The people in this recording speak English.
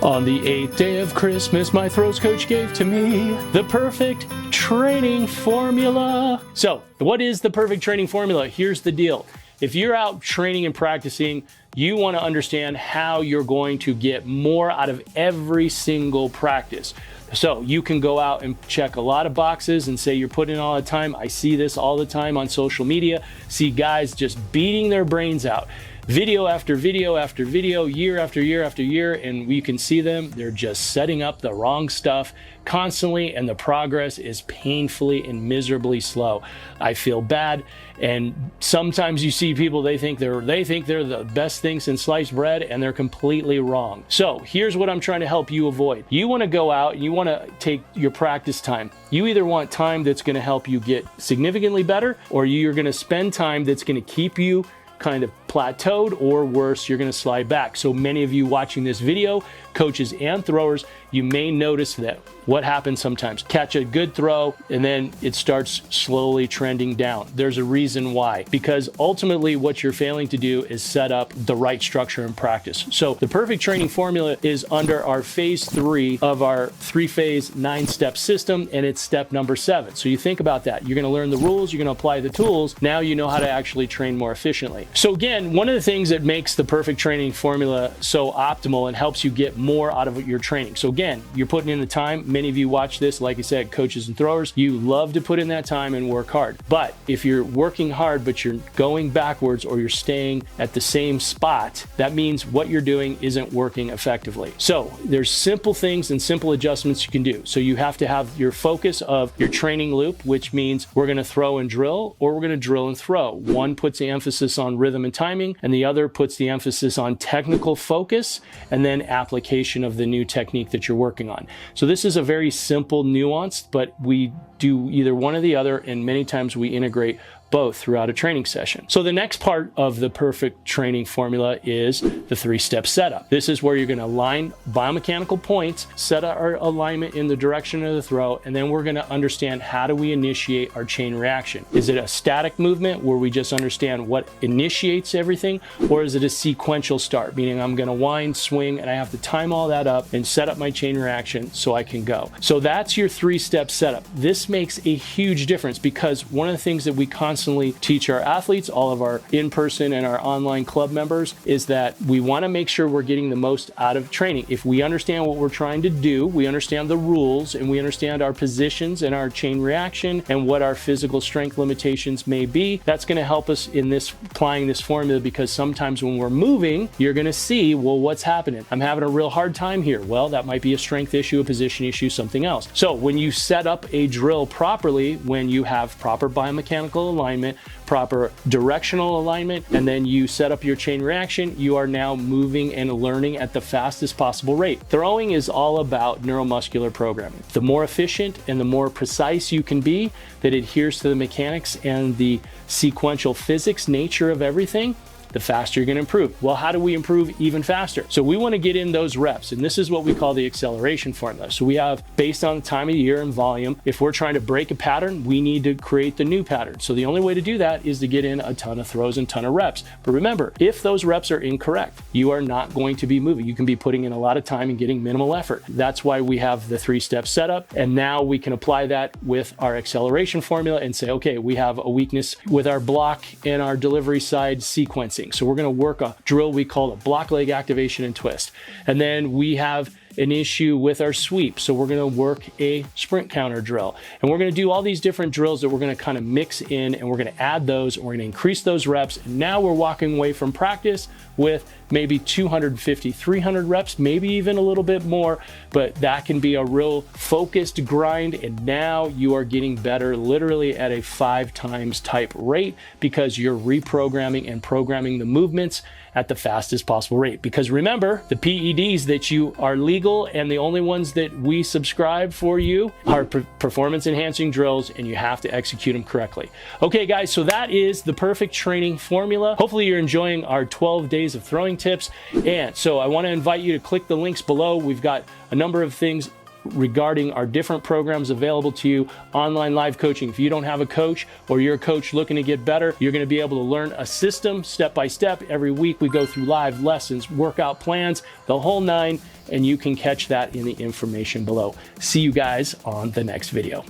On the 8th day of Christmas, my throws coach gave to me the perfect training formula. So, what is the perfect training formula? Here's the deal. If you're out training and practicing, you want to understand how you're going to get more out of every single practice. So you can go out and check a lot of boxes and say you're putting in all the time. I see this all the time on social media. See guys just beating their brains out. Video after video after video, year after year after year, and we can see them. They're just setting up the wrong stuff constantly, and the progress is painfully and miserably slow. I feel bad, and sometimes you see people, they think they're the best thing since sliced bread, and they're completely wrong. So here's what I'm trying to help you avoid. You want to go out and you want to take your practice time. You either want time that's going to help you get significantly better, or you're going to spend time that's going to keep you kind of plateaued, or worse, you're going to slide back. So many of you watching this video, coaches and throwers, you may notice that what happens sometimes, catch a good throw and then it starts slowly trending down. There's a reason why, because ultimately what you're failing to do is set up the right structure in practice. So the perfect training formula is under our phase 3 of our 3-phase 9-step system, and it's step number 7. So you think about that. You're going to learn the rules, you're going to apply the tools. Now you know how to actually train more efficiently. So again, one of the things that makes the perfect training formula so optimal and helps you get more out of your training. So again, you're putting in the time. Many of you watch this, like I said, coaches and throwers, you love to put in that time and work hard. But if you're working hard, but you're going backwards or you're staying at the same spot, that means what you're doing isn't working effectively. So there's simple things and simple adjustments you can do. So you have to have your focus of your training loop, which means we're going to throw and drill, or we're going to drill and throw. One puts the emphasis on rhythm and timing, and the other puts the emphasis on technical focus and then application of the new technique that you're working on. So this is a very simple nuance, but we do either one or the other, and many times we integrate both throughout a training session. So the next part of the perfect training formula is the 3-step setup. This is where you're going to align biomechanical points, set our alignment in the direction of the throw, and then we're going to understand how do we initiate our chain reaction. Is it a static movement where we just understand what initiates everything, or is it a sequential start, meaning I'm going to wind, swing, and I have to time all that up and set up my chain reaction so I can go. So that's your 3-step setup. This makes a huge difference, because one of the things that we constantly teach our athletes, all of our in-person and our online club members, is that we want to make sure we're getting the most out of training. If we understand what we're trying to do, we understand the rules, and we understand our positions and our chain reaction and what our physical strength limitations may be, that's going to help us in this applying this formula, because sometimes when we're moving, you're going to see, well, what's happening? I'm having a real hard time here. Well, that might be a strength issue, a position issue, something else. So when you set up a drill properly, when you have proper biomechanical alignment, proper directional alignment, and then you set up your chain reaction, you are now moving and learning at the fastest possible rate. Throwing is all about neuromuscular programming. The more efficient and the more precise you can be that adheres to the mechanics and the sequential physics nature of everything, the faster you're going to improve. Well, how do we improve even faster? So we want to get in those reps, and this is what we call the acceleration formula. So we have, based on the time of year and volume, if we're trying to break a pattern, we need to create the new pattern. So the only way to do that is to get in a ton of throws and ton of reps. But remember, if those reps are incorrect, you are not going to be moving. You can be putting in a lot of time and getting minimal effort. That's why we have the 3-step setup, and now we can apply that with our acceleration formula and say, okay, we have a weakness with our block and our delivery side sequencing. So we're going to work a drill we call a block leg activation and twist. And then we have an issue with our sweep. So we're going to work a sprint counter drill. And we're going to do all these different drills that we're going to kind of mix in, and we're going to add those, and we're going to increase those reps. And now we're walking away from practice with maybe 250, 300 reps, maybe even a little bit more, but that can be a real focused grind. And now you are getting better literally at a 5 times type rate, because you're reprogramming and programming the movements at the fastest possible rate. Because remember, the PEDs that you are legal and the only ones that we subscribe for you are performance enhancing drills, and you have to execute them correctly. Okay guys, so that is the perfect training formula. Hopefully you're enjoying our 12 days of throwing tips. And so I want to invite you to click the links below. We've got a number of things regarding our different programs available to you. Online live coaching. If you don't have a coach or you're a coach looking to get better, you're going to be able to learn a system step by step. Every week we go through live lessons, workout plans, the whole nine, and you can catch that in the information below. See you guys on the next video.